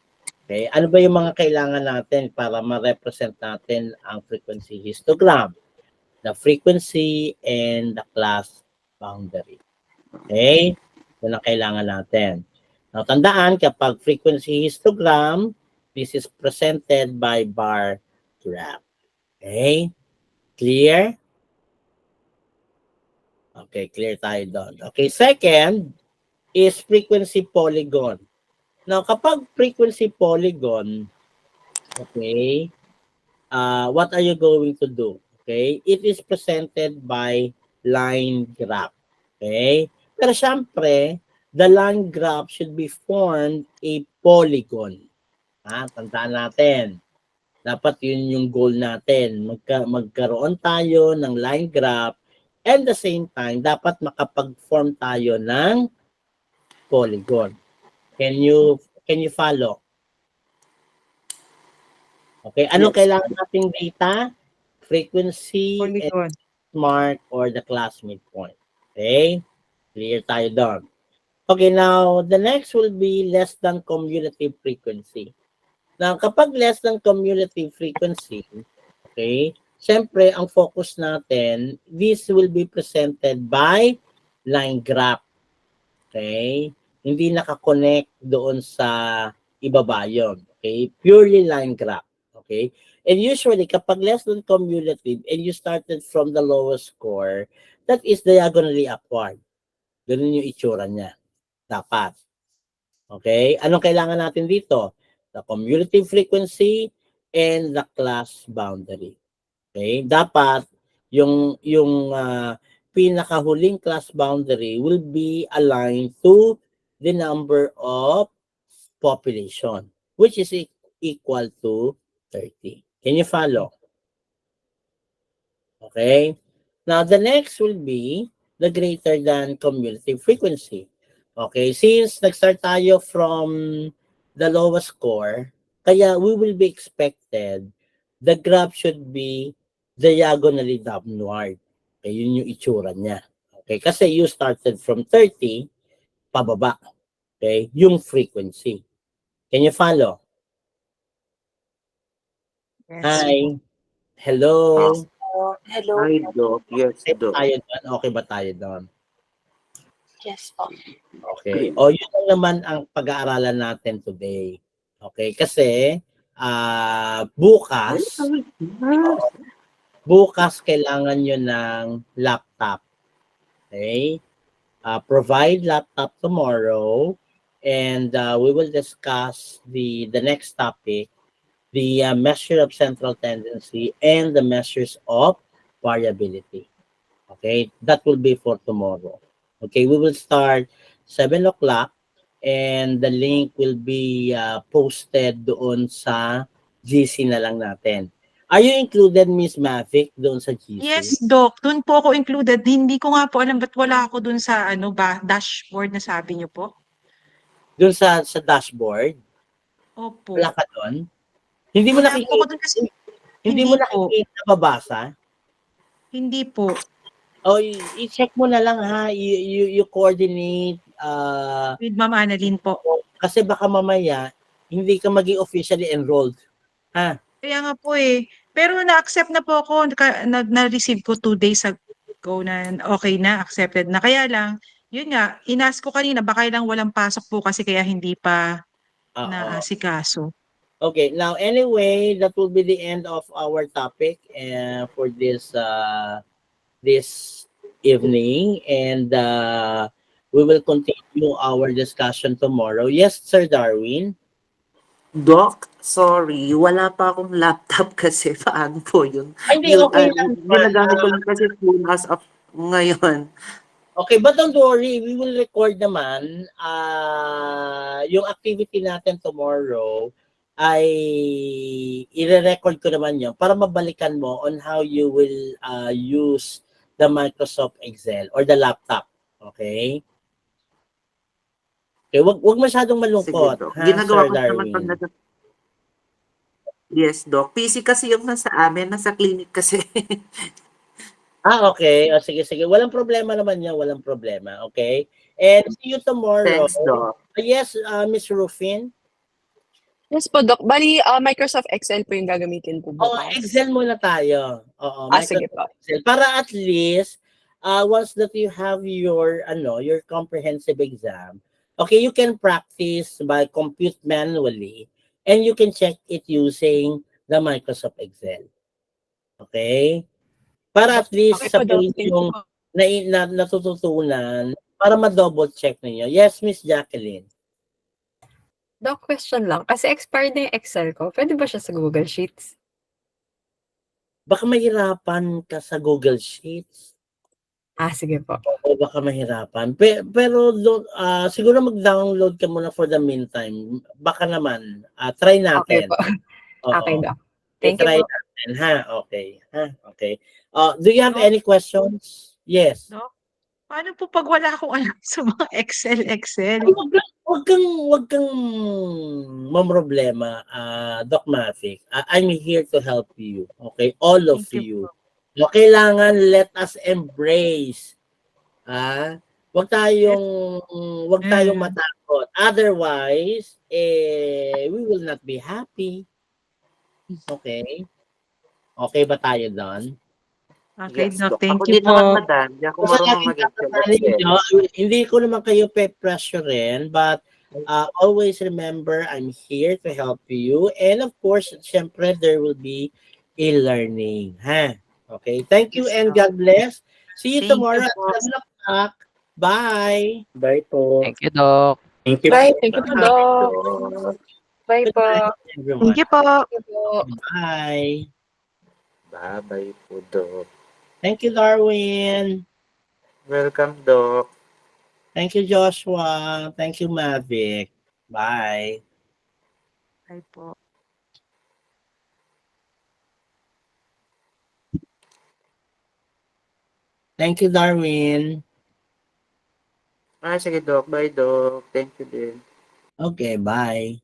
Okay, ano ba yung mga kailangan natin para ma-represent natin ang frequency histogram? The frequency and the class boundary. Okay? Yun ang kailangan natin. Now, tandaan, kapag frequency histogram, this is presented by bar graph. Okay? Clear? Okay, clear tayo doon. Okay, second is frequency polygon. Now, kapag frequency polygon, okay, what are you going to do? Okay, it is presented by line graph. Okay, pero syempre, the line graph should be formed a polygon. Tandaan natin. Dapat yun yung goal natin. Magkaroon tayo ng line graph and the same time, dapat makapag-form tayo ng polygon. Can you follow? Okay, anong kailangan nating data? Frequency, Polygon. mark, or the class midpoint. Okay? Clear tayo doon. Okay, now, the next will be less than cumulative frequency. Now, kapag less than cumulative frequency, okay, syempre, ang focus natin, this will be presented by line graph. Okay? Hindi nakakonect doon sa ibaba yun. Okay? Purely line graph. Okay? And usually, kapag less than cumulative and you started from the lowest score, that is diagonally upward. Ganun yung itsura niya. Dapat. Okay? Anong kailangan natin dito? The cumulative frequency and the class boundary. Okay? Dapat yung pinakahuling class boundary will be aligned to the number of population, which is equal to 30. Can you follow? Okay. Now, the next will be the greater than cumulative frequency. Okay. Since nag-start tayo from the lowest score, kaya we will be expected the graph should be diagonally downward. Okay, yun yung itsura niya. Okay, kasi you started from 30 pababa. Okay, yung frequency. Can you follow? Yes. Hi. Hello. Yes po. Hello Hi, po. Doc. Yes, Okay ba Doc. tayo doon? Okay ba tayo doon? Yes po. Okay. O yun lang naman ang pag-aaralan natin today. Okay, kasi bukas kailangan nyo ng laptop. Okay? Provide laptop tomorrow and we will discuss the next topic, the measure of central tendency and the measures of variability. Okay? That will be for tomorrow. Okay, we will start 7 o'clock and the link will be posted doon sa GC na lang natin. Are you included, Miss Mavic, doon sa GC? Yes, Doc. Doon po ako included. Hindi ko nga po alam ba't wala ako doon sa dashboard na sabi niyo po. Doon sa dashboard? Opo. Wala ka doon? Hindi mo Wala po ako nakikita? doon kasi Hindi mo hindi po. nakikita, nababasa? Hindi po. O, i-check mo na lang ha. You coordinate. With Ma'am Annalyn po. Kasi baka mamaya, hindi ka maging officially enrolled. Ha? Kaya nga po eh. Pero na-accept na po ako. Na-receive ko 2 days ago na okay na, accepted na. Kaya lang, yun nga, inas ko kanina, baka lang walang pasok po kasi kaya hindi pa Oo. naasikaso. Okay, now anyway, that will be the end of our topic for this this evening, and we will continue our discussion tomorrow. Yes, Sir Darwin. Doc, sorry, wala pa akong laptop kasi paano po yun? Ay, hindi, okay lang. Ginagamit ko lang kasi phone as of ngayon. Okay, but don't worry, we will record naman yung activity natin tomorrow ay i-record ko naman yun para mabalikan mo on how you will use the Microsoft Excel or the laptop. Okay? Okay, wag masyadong malungkot. Sige, Doc. Ha, Ginagawa Sir ko naman Darwin? pag Yes, Doc. PC kasi yung nasa amin, nasa clinic kasi. Okay. O, sige. Walang problema naman yan. Walang problema. Okay? And see you tomorrow. Thanks, Doc. Yes, Miss Rufin. Yes po, Doc. Bali, Microsoft Excel po yung gagamitin po Oh, bukas. Excel muna tayo. Oo, Sige po. Excel. Para at least, once that you have your comprehensive exam, okay, you can practice by compute manually and you can check it using the Microsoft Excel. Okay? Para at least Okay po, Doc. sabihin Thank you yung po. natututunan para ma-double check ninyo. Yes, Miss Jacqueline. Doc, question lang. Kasi expired na yung Excel ko. Pwede ba siya sa Google Sheets? Baka mahirapan ka sa Google Sheets. Sige po. O baka mahirapan. Pero siguro mag-download ka muna for the meantime. Baka naman. Try Okay natin. po. Oo. Okay, Doc. Thank you Try po. natin, ha? Okay. Okay. Do you have any questions? Yes. Doc, paano po pag wala akong alam sa mga Excel? Wag kang mamroblema, Doc Mavic. I'm here to help you. Okay? All of Thank you you. No, kailangan let us embrace. Wag tayong matakot. Otherwise, we will not be happy. Okay? Okay ba tayo doon? Okay, Yes, Doc. Doc. Thank Ako you din naman, po. madam. Hindi ako Kung marunong laging mag-Excel. tatanungin nyo, hindi ko naman kayo pe-pressurein, but always remember, I'm here to help you. And of course, syempre, there will be a learning. Ha? Okay? Thank you Yes, and Doc. God bless. See you Thank you tomorrow at po. 7 o'clock. Bye. Bye po. Thank you, Doc. Thank you. Bye. Thank you po, Bye, Doc. Doc. Bye Good po. night, everyone. Thank you po. Thank you po. Bye. Bye-bye po, Doc. Thank you, Darwin. Welcome, Doc. Thank you, Joshua. Thank you, Mavic. Bye. Bye po. Thank you, Darwin. Sige, Doc. Bye, Doc. Thank you din. Okay, bye.